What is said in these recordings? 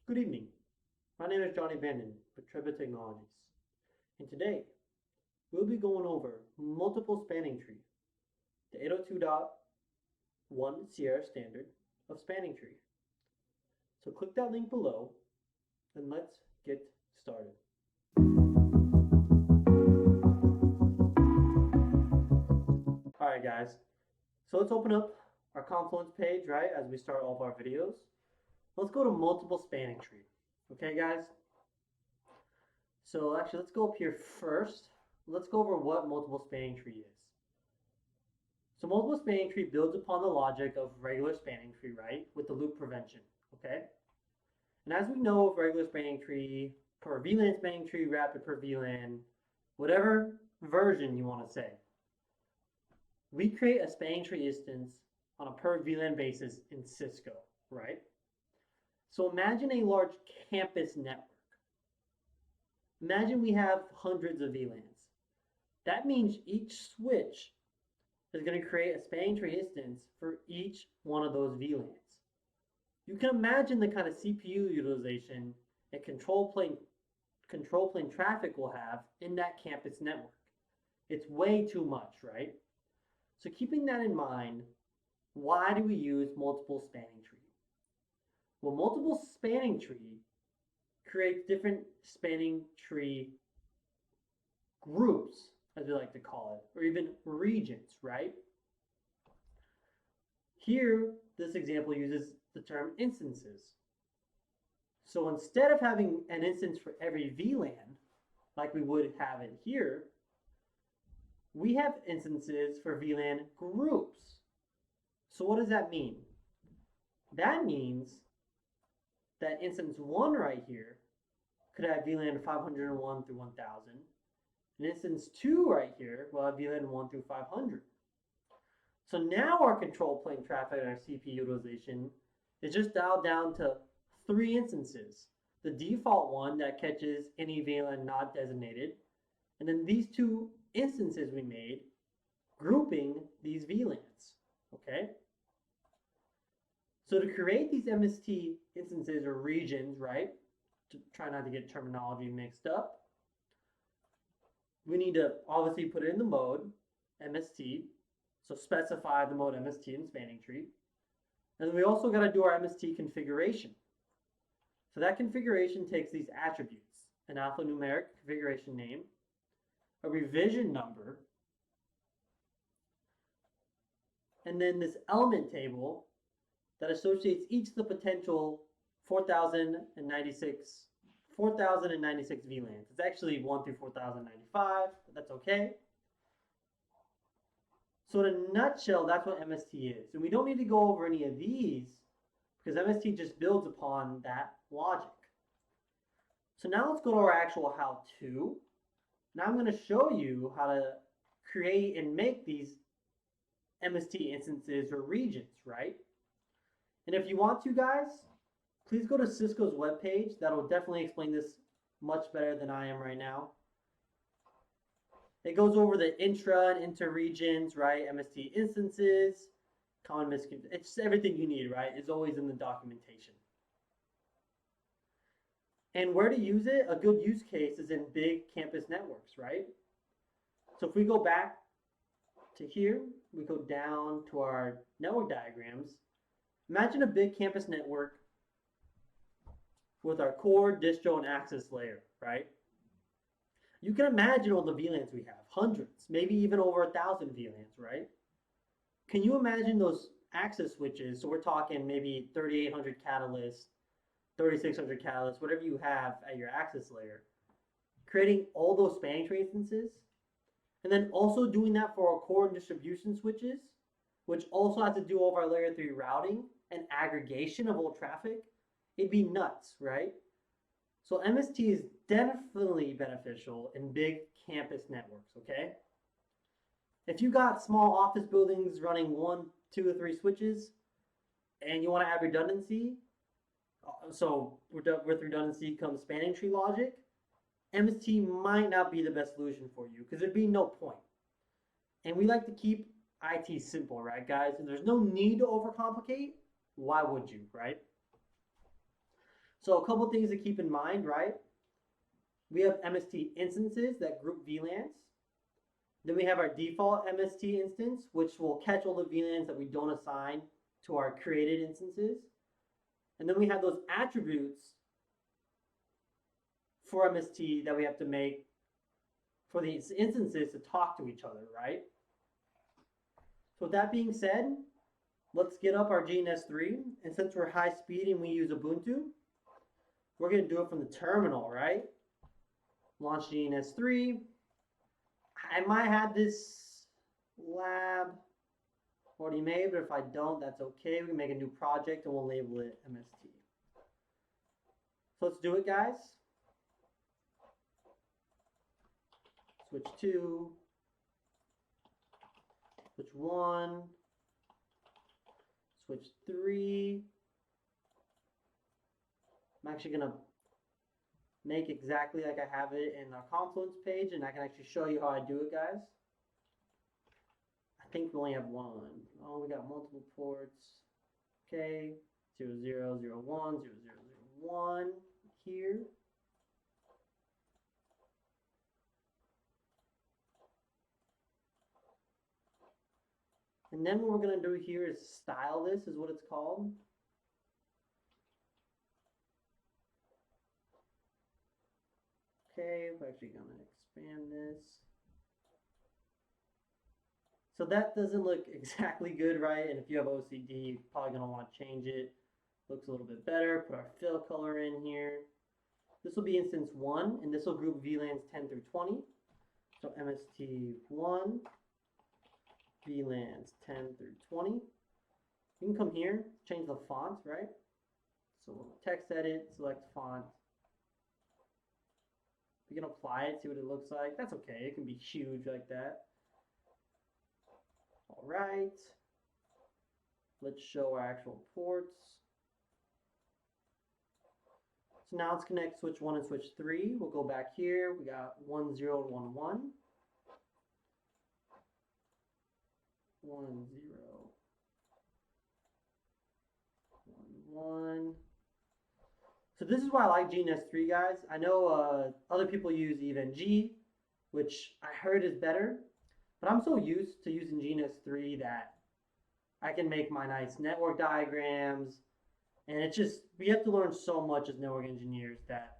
Good evening. My name is Johnny Vanden with Treba Technologies. And today, we'll be going over multiple spanning tree, the 802.1 Sierra standard of spanning tree. So click that link below and let's get started. Alright guys, so let's open up our Confluence page, right, as we start all of our videos. Let's go to multiple spanning tree. Okay guys? So actually let's go up here first. Let's go over what multiple spanning tree is. So multiple spanning tree builds upon the logic of regular spanning tree, right, with the loop prevention, okay? And as we know of regular spanning tree, per VLAN spanning tree, rapid per VLAN, whatever version you want to say, we create a spanning tree instance on a per VLAN basis in Cisco, right? So imagine a large campus network. Imagine we have hundreds of VLANs. That means each switch is going to create a spanning tree instance for each one of those VLANs. You can imagine the kind of CPU utilization and control plane traffic will have in that campus network. It's way too much, right? So keeping that in mind, why do we use multiple spanning tree? Well, multiple spanning tree creates different spanning tree groups, as we like to call it, or even regions, right? Here, this example uses the term instances. So instead of having an instance for every VLAN, like we would have it here, we have instances for VLAN groups. So what does that mean? That means that instance 1 right here could have VLAN 501 through 1000. And instance 2 right here will have VLAN 1 through 500. So now our control plane traffic and our CPU utilization is just dialed down to 3 instances. The default one that catches any VLAN not designated, and then these 2 instances we made grouping these VLANs, okay? So to create these MST instances or regions, right, to try not to get terminology mixed up, we need to obviously put it in the mode, MST, so specify the mode MST in spanning tree. And then we also got to do our MST configuration. So that configuration takes these attributes, an alphanumeric configuration name, a revision number, and then this element table that associates each of the potential 4096 VLANs. It's actually 1 through 4095, but that's okay. So in a nutshell, that's what MST is. And we don't need to go over any of these because MST just builds upon that logic. So now let's go to our actual how-to. Now I'm going to show you how to create and make these MST instances or regions, right? And if you want to, guys, please go to Cisco's webpage. That'll definitely explain this much better than I am right now. It goes over the intra and inter regions, right? MST instances, common misconceptions. It's everything you need, right? It's always in the documentation. And where to use it? A good use case is in big campus networks, right? So if we go back to here, we go down to our network diagrams. Imagine a big campus network with our core, distro, and access layer, right? You can imagine all the VLANs we have, hundreds, maybe even over 1,000 VLANs, right? Can you imagine those access switches? So we're talking maybe 3,800 catalysts, 3,600 catalysts, whatever you have at your access layer, creating all those spanning tree instances, and then also doing that for our core and distribution switches, which also have to do all of our layer 3 routing and aggregation of all traffic. It'd be nuts, right? So MST is definitely beneficial in big campus networks, okay? If you got small office buildings running 1, 2, or 3 switches, and you want to add redundancy, so with redundancy comes spanning tree logic, MST might not be the best solution for you because there'd be no point. And we like to keep IT simple, right, guys? And there's no need to overcomplicate. Why would you, right? So a couple things to keep in mind, right? We have MST instances that group VLANs. Then we have our default MST instance, which will catch all the VLANs that we don't assign to our created instances. And then we have those attributes for MST that we have to make for these instances to talk to each other, right? So with that being said, let's get up our GNS3. And since we're high speed and we use Ubuntu, we're going to do it from the terminal, right? Launch GNS3. I might have this lab already made, but if I don't, that's okay. We can make a new project and we'll label it MST. So let's do it, guys. Switch 2, switch 1, switch 3. I'm actually going to make exactly like I have it in our Confluence page, and I can actually show you how I do it, guys. I think we only have one. Oh, we got multiple ports. Okay, 0001, 0001 here. And then what we're going to do here is style this, is what it's called. Okay, we're actually going to expand this. So that doesn't look exactly good, right? And if you have OCD, you're probably going to want to change it. Looks a little bit better. Put our fill color in here. This will be instance 1, and this will group VLANs 10 through 20. So MST1, VLANs 10 through 20. You can come here, change the font, right? So text edit, select font. We can apply it, see what it looks like. That's okay, it can be huge like that. All right, let's show our actual ports. So now let's connect switch 1 and switch 3. We'll go back here. We got 10 and 11. 10, 11. So this is why I like GNS3, guys. I know other people use EVNG, which I heard is better, but I'm so used to using GNS3 that I can make my nice network diagrams, and it's just, we have to learn so much as network engineers that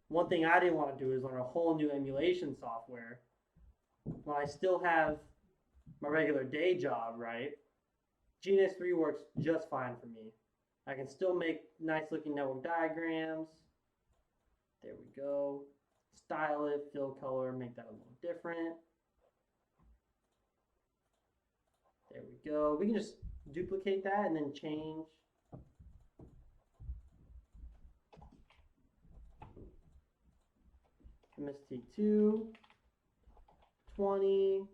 one thing I didn't want to do is learn a whole new emulation software when I still have my regular day job, right? GNS3 works just fine for me. I can still make nice looking network diagrams. There we go. Style it, fill color, make that a little different. There we go. We can just duplicate that and then change. MST2, 20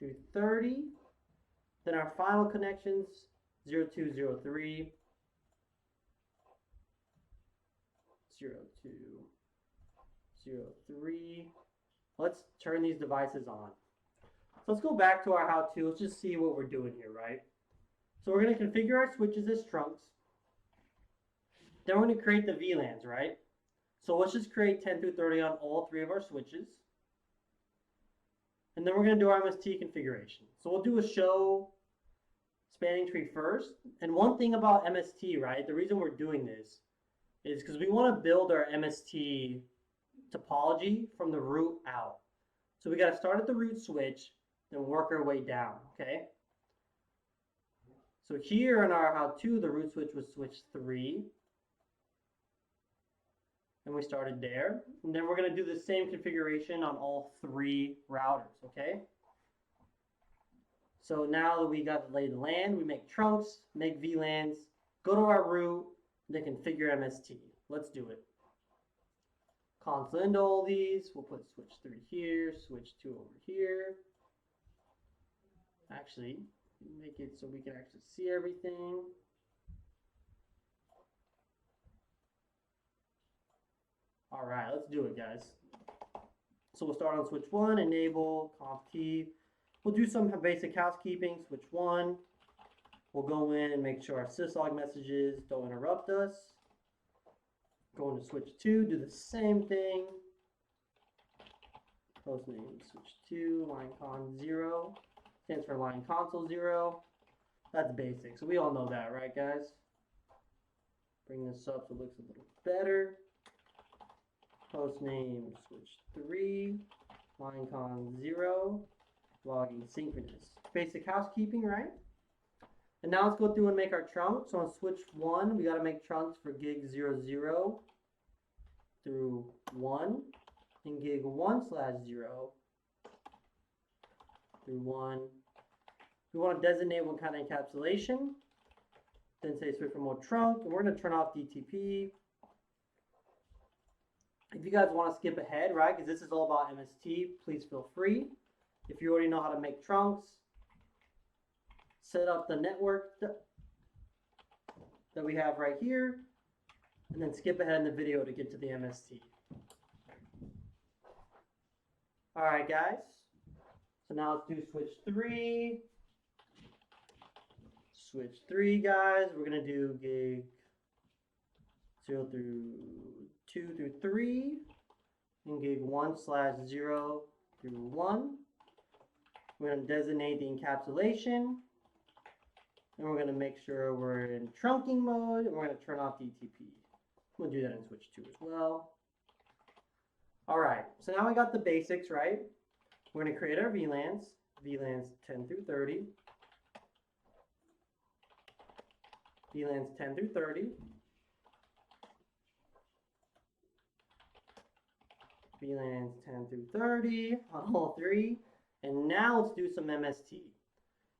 through 30. Then our final connections, 0203, 0203. Let's turn these devices on. So let's go back to our how-to. Let's just see what we're doing here, right? So we're going to configure our switches as trunks. Then we're going to create the VLANs, right? So let's just create 10 through 30 on all 3 of our switches. And then we're going to do our MST configuration. So we'll do a show spanning tree first. And one thing about MST, right, the reason we're doing this is because we want to build our MST topology from the root out. So we got to start at the root switch, then work our way down, okay? So here in our how-to, the root switch was switch 3. And we started there. And then we're going to do the same configuration on all 3 routers, okay? So now that we got the lay of the land, we make trunks, make VLANs, go to our root, then configure MST. Let's do it. Console into all these. We'll put switch 3 here, switch 2 over here. Actually, make it so we can actually see everything. All right, let's do it, guys. So we'll start on switch 1, enable, conf key. We'll do some basic housekeeping. Switch 1. We'll go in and make sure our syslog messages don't interrupt us. Going to switch 2, do the same thing. Host name switch 2, line con 0. Stands for line console 0. That's basic. So we all know that, right, guys? Bring this up so it looks a little better. Host name switch 3, line con 0, logging synchronous. Basic housekeeping, right? And now let's go through and make our trunk. So on switch 1, we got to make trunks for gig 00 through 1, and gig 1/0 through 1. We want to designate what kind of encapsulation. Then say switch remote trunk, and we're going to turn off DTP. If you guys want to skip ahead, right, because this is all about MST, please feel free. If you already know how to make trunks, set up the network that we have right here, and then skip ahead in the video to get to the MST. All right, guys. So now let's do switch 3. Switch 3, guys. We're going to do gig 0 through 2 through 3, and gig 1/0 through 1. We're going to designate the encapsulation, and we're going to make sure we're in trunking mode, and we're going to turn off DTP. We'll do that in switch 2 as well. All right, so now we got the basics, right? We're going to create our VLANs, VLANs 10 through 30, VLANs 10 through 30, VLANs 10 through 30 on all 3, and now let's do some MST.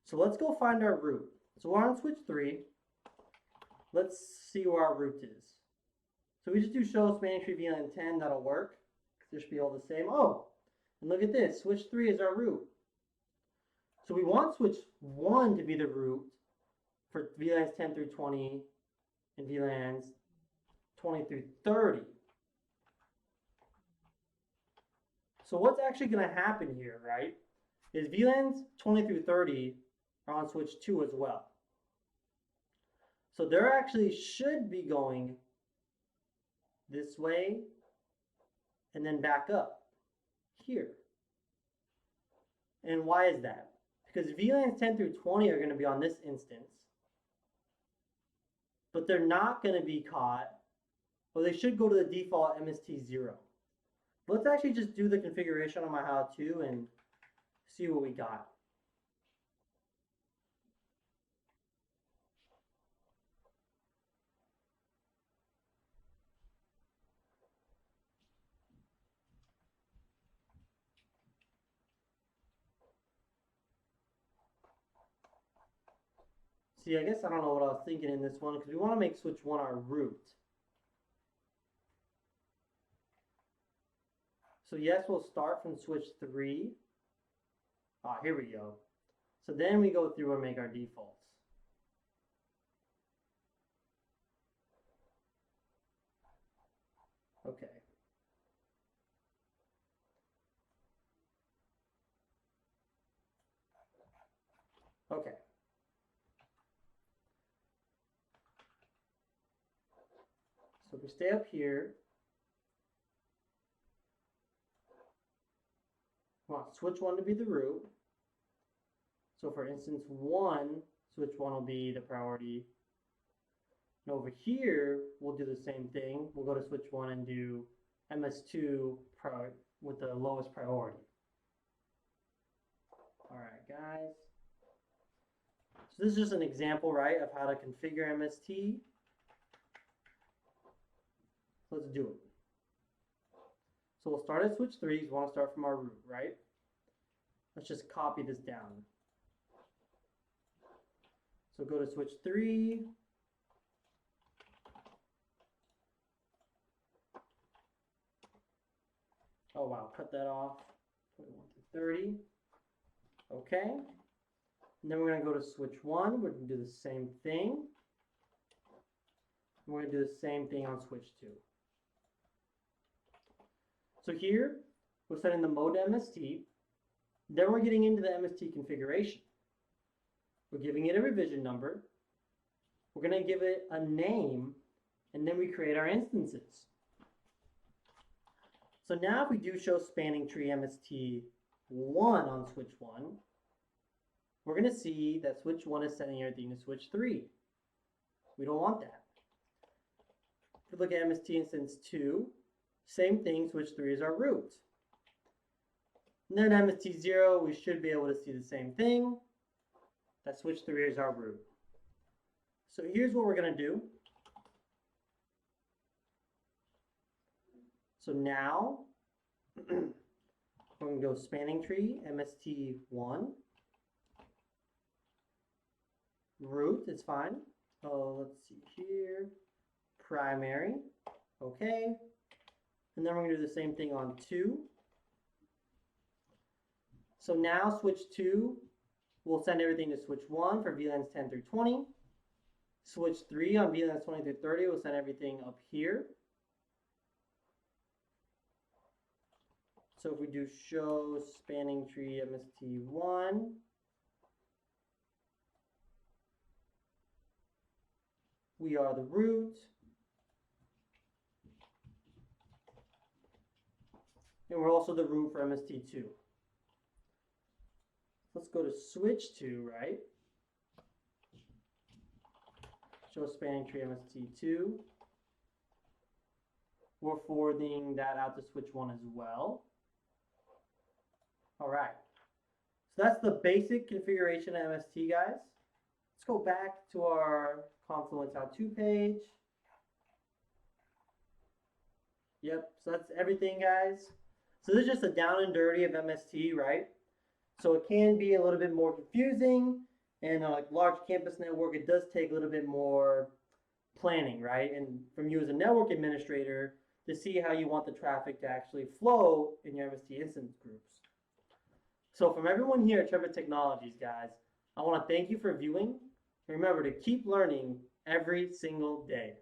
So let's go find our root. So we're on switch 3. Let's see where our root is. So we just do show spanning tree VLAN 10, that'll work. They should be all the same. Oh, and look at this, switch 3 is our root. So we want switch 1 to be the root for VLANs 10 through 20 and VLANs 20 through 30. So what's actually going to happen here, right, is VLANs 20 through 30 are on switch 2 as well. So they're actually should be going this way and then back up here. And why is that? Because VLANs 10 through 20 are going to be on this instance, but they're not going to be caught, or they should go to the default MST 0. Let's actually just do the configuration on my how-to and see what we got. See, I guess I don't know what I was thinking in this one, because we want to make switch 1 our root. So yes, we'll start from switch 3. Ah, here we go. So then we go through and make our defaults. Okay. Okay. So if we stay up here, we want switch 1 to be the root. So for instance 1, switch 1 will be the priority. And over here, we'll do the same thing. We'll go to switch 1 and do MS2 with the lowest priority. All right, guys. So this is just an example, right, of how to configure MST. Let's do it. So we'll start at switch 3. We want to start from our root, right? Let's just copy this down. So go to switch 3. Oh wow, cut that off. 21 to 30. Okay. And then we're going to go to switch 1. We're going to do the same thing. We're going to do the same thing on switch 2. So here, we're setting the mode to MST. Then we're getting into the MST configuration. We're giving it a revision number. We're going to give it a name, and then we create our instances. So now if we do show spanning tree MST1 on switch 1, we're going to see that switch 1 is sending everything to switch 3. We don't want that. If we look at MST instance 2, same thing, switch 3 is our root. And then MST0, we should be able to see the same thing. That switch 3 is our root. So here's what we're going to do. So now, we're going to go spanning tree, MST1. Root is fine. Oh, let's see here. Primary. Okay. And then we're going to do the same thing on 2. So now switch 2 will send everything to switch 1 for VLANs 10 through 20. Switch 3 on VLANs 20 through 30 will send everything up here. So if we do show spanning tree MST1, we are the root. And we're also the root for MST2. Let's go to switch 2, right? Show spanning tree MST2. We're forwarding that out to switch 1 as well. All right. So that's the basic configuration of MST, guys. Let's go back to our Confluence how-to page. Yep, so that's everything, guys. So this is just a down and dirty of MST, right? So it can be a little bit more confusing, and like large campus network, it does take a little bit more planning, right? And from you as a network administrator to see how you want the traffic to actually flow in your MST instance groups. So from everyone here at Trevor Technologies, guys, I want to thank you for viewing. Remember to keep learning every single day.